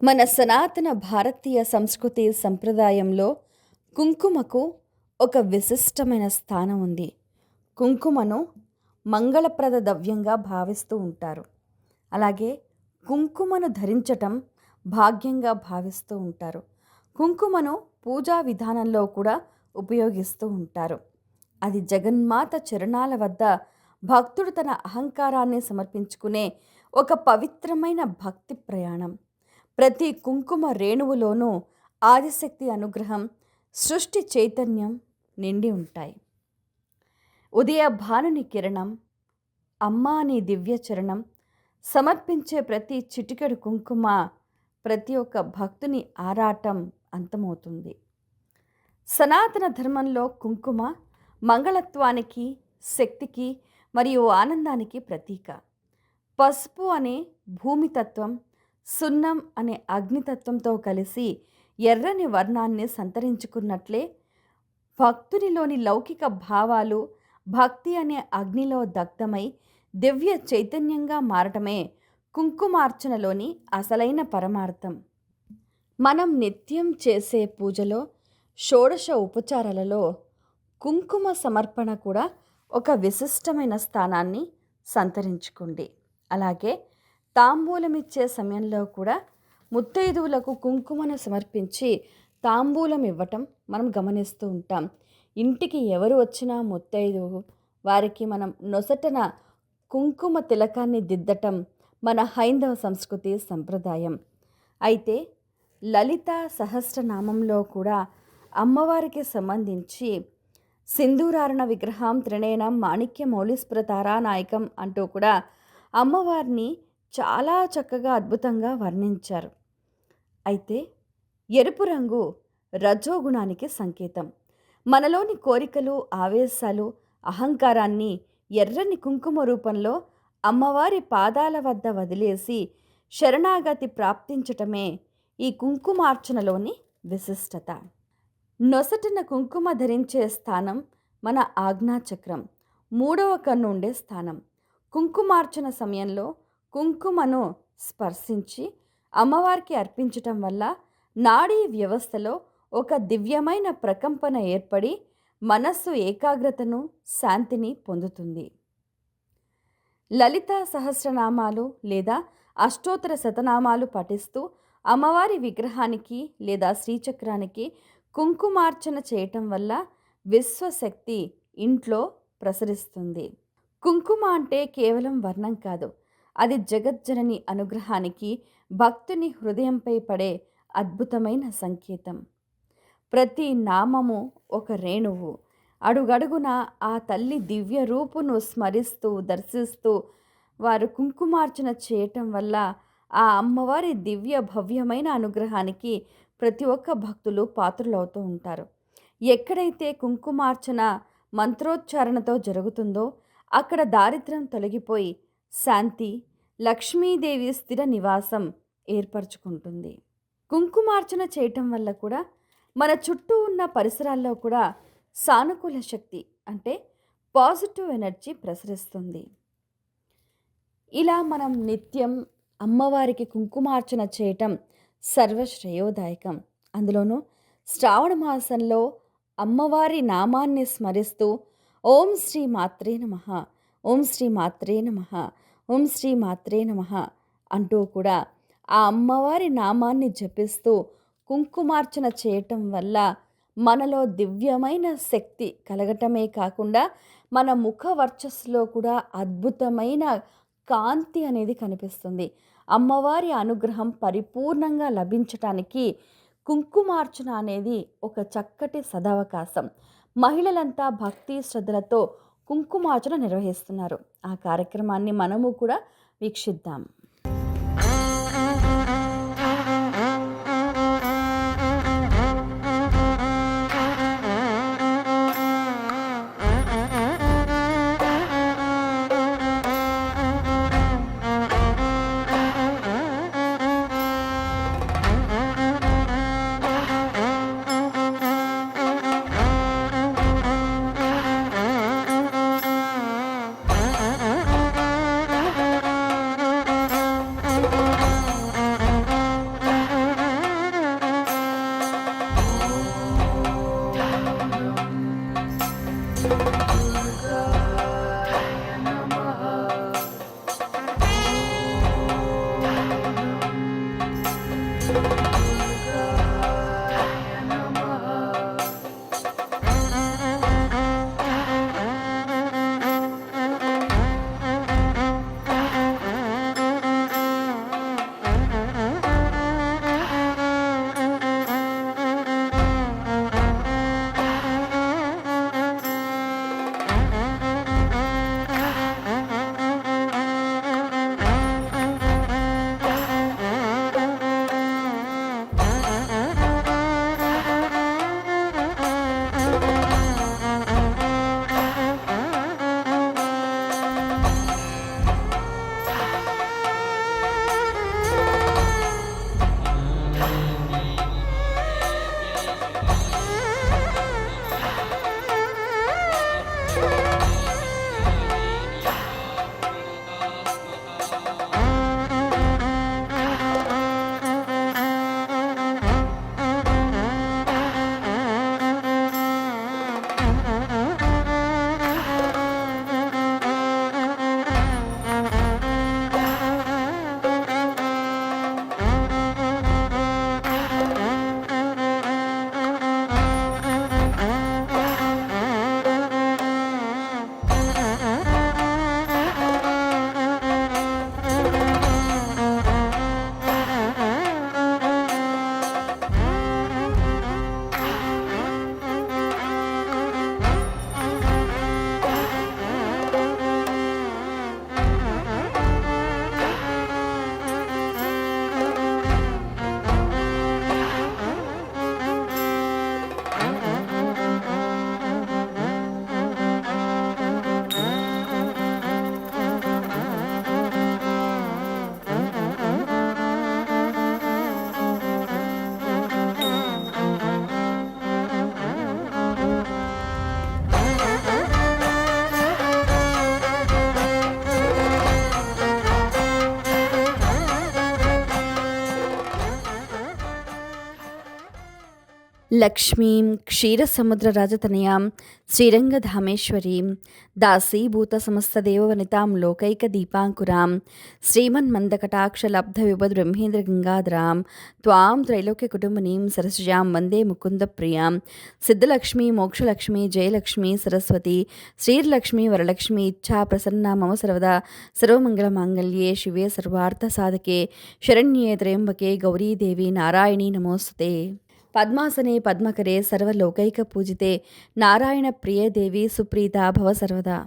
మన సనాతన భారతీయ సంస్కృతి సంప్రదాయంలో కుంకుమకు ఒక విశిష్టమైన స్థానం ఉంది. కుంకుమను మంగళప్రద ద్రవ్యంగా భావిస్తూ ఉంటారు. అలాగే కుంకుమను ధరించటం భాగ్యంగా భావిస్తూ ఉంటారు. కుంకుమను పూజా విధానంలో కూడా ఉపయోగిస్తూ ఉంటారు. అది జగన్మాత చరణాల వద్ద భక్తుడు తన అహంకారాన్ని సమర్పించుకునే ఒక పవిత్రమైన భక్తి ప్రయాణం. ప్రతి కుంకుమ రేణువులోనూ ఆదిశక్తి అనుగ్రహం, సృష్టి చైతన్యం నిండి ఉంటాయి. ఉదయ భానుని కిరణం, అమ్మా నీ దివ్య చరణం, సమర్పించే ప్రతి చిటికెడు కుంకుమ ప్రతి ఒక్క భక్తుని ఆరాటం అంతమవుతుంది. సనాతన ధర్మంలో కుంకుమ మంగళత్వానికి, శక్తికి మరియు ఆనందానికి ప్రతీక. పసుపు అనే భూమితత్వం, సున్నం అనే అగ్నితత్వంతో కలిసి ఎర్రని వర్ణాన్ని సంతరించుకున్నట్లే భక్తునిలోని లౌకిక భావాలు భక్తి అనే అగ్నిలో దగ్ధమై దివ్య చైతన్యంగా మారటమే కుంకుమార్చనలోని అసలైన పరమార్థం. మనం నిత్యం చేసే పూజలో, షోడశ ఉపచారాలలో కుంకుమ సమర్పణ కూడా ఒక విశిష్టమైన స్థానాన్ని సంతరించుకుంది. అలాగే తాంబూలమిచ్చే సమయంలో కూడా ముత్తైదువులకు కుంకుమను సమర్పించి తాంబూలం ఇవ్వటం మనం గమనిస్తూ ఉంటాం. ఇంటికి ఎవరు వచ్చినా ముత్తైదువు వారికి మనం నొసటన కుంకుమ తిలకాన్ని దిద్దటం మన హైందవ సంస్కృతి సంప్రదాయం. అయితే లలిత సహస్రనామంలో కూడా అమ్మవారికి సంబంధించి సింధూరారణ విగ్రహం త్రినేనం మాణిక్య మౌళిస్ఫురతారానాయకం అంటూ కూడా అమ్మవారిని చాలా చక్కగా అద్భుతంగా వర్ణించారు. అయితే ఎరుపు రంగు రజోగుణానికి సంకేతం. మనలోని కోరికలు, ఆవేశాలు, అహంకారాన్ని ఎర్రని కుంకుమ రూపంలో అమ్మవారి పాదాల వద్ద వదిలేసి శరణాగతి ప్రాప్తించటమే ఈ కుంకుమార్చనలోని విశిష్టత. నొసటిన కుంకుమ ధరించే స్థానం మన ఆజ్ఞాచక్రం, 3వ కన్ను ఉండే స్థానం. కుంకుమార్చన సమయంలో కుంకుమను స్పర్శించి అమ్మవారికి అర్పించటం వల్ల నాడీ వ్యవస్థలో ఒక దివ్యమైన ప్రకంపన ఏర్పడి మనస్సు ఏకాగ్రతను, శాంతిని పొందుతుంది. లలితా సహస్రనామాలు లేదా అష్టోత్తర శతనామాలు పఠిస్తూ అమ్మవారి విగ్రహానికి లేదా శ్రీచక్రానికి కుంకుమార్చన చేయటం వల్ల విశ్వశక్తి ఇంట్లో ప్రసరిస్తుంది. కుంకుమ అంటే కేవలం వర్ణం కాదు, అది జగజ్జనని అనుగ్రహానికి, భక్తుని హృదయంపై పడే అద్భుతమైన సంకేతం. ప్రతి నామము ఒక రేణువు. అడుగడుగున ఆ తల్లి దివ్య రూపును స్మరిస్తూ, దర్శిస్తూ వారు కుంకుమార్చన చేయటం వల్ల ఆ అమ్మవారి దివ్య భవ్యమైన అనుగ్రహానికి ప్రతి ఒక్క భక్తులు పాత్రులవుతూ ఉంటారు. ఎక్కడైతే కుంకుమార్చన మంత్రోచ్చారణతో జరుగుతుందో అక్కడ దారిద్ర్యం తొలగిపోయి శాంతి, లక్ష్మీదేవి స్థిర నివాసం ఏర్పరచుకుంటుంది. కుంకుమార్చన చేయటం వల్ల కూడా మన చుట్టూ ఉన్న పరిసరాల్లో కూడా సానుకూల శక్తి అంటే పాజిటివ్ ఎనర్జీ ప్రసరిస్తుంది. ఇలా మనం నిత్యం అమ్మవారికి కుంకుమార్చన చేయటం సర్వశ్రేయోదాయకం. అందులోనూ శ్రావణ మాసంలో అమ్మవారి నామాన్ని స్మరిస్తూ ఓం శ్రీ మాత్రే నమః, ఓం శ్రీ మాత్రే నమః, ఓం శ్రీ మాత్రే నమః అంటూ కూడా ఆ అమ్మవారి నామాన్ని జపిస్తూ కుంకుమార్చన చేయటం వల్ల మనలో దివ్యమైన శక్తి కలగటమే కాకుండా మన ముఖ వర్చస్సులో కూడా అద్భుతమైన కాంతి అనేది కనిపిస్తుంది. అమ్మవారి అనుగ్రహం పరిపూర్ణంగా లభించటానికి కుంకుమార్చన అనేది ఒక చక్కటి సదవకాశం. మహిళలంతా భక్తి శ్రద్ధలతో కుంకుమార్చన నిర్వహిస్తున్నారు. ఆ కార్యక్రమాన్ని మనము కూడా వీక్షిద్దాం. లక్ష్మీం క్షీరసముద్రరాజతనయాం శ్రీరంగధామేశ్వరీం దాసీభూతసమస్తదేవవనితాం లోకైకదీపాంకురాం శ్రీమన్మందకటాక్షలబ్ధవిబుధబ్రహ్మేంద్రగంగాధరాం త్వాం త్రైలోక్యకుటుంబినీం సరసిజాం వందే ముకుందప్రియాం సిద్ధలక్ష్మీ మోక్షలక్ష్మీ జయలక్ష్మీ సరస్వతి శ్రీర్లక్ష్మీ వరలక్ష్మీ ఇచ్ఛా ప్రసన్నా మమ సర్వదా సర్వమంగళమాంగళ్యే శివే సర్వార్థసాధకే శరణ్యే త్రయంబకే గౌరీదేవి నారాయణీ నమోస్తుతే పద్మాసనే పద్మకరే సర్వలోకైక పూజితే నారాయణ ప్రియ దేవి సుప్రీత భవ సర్వదా.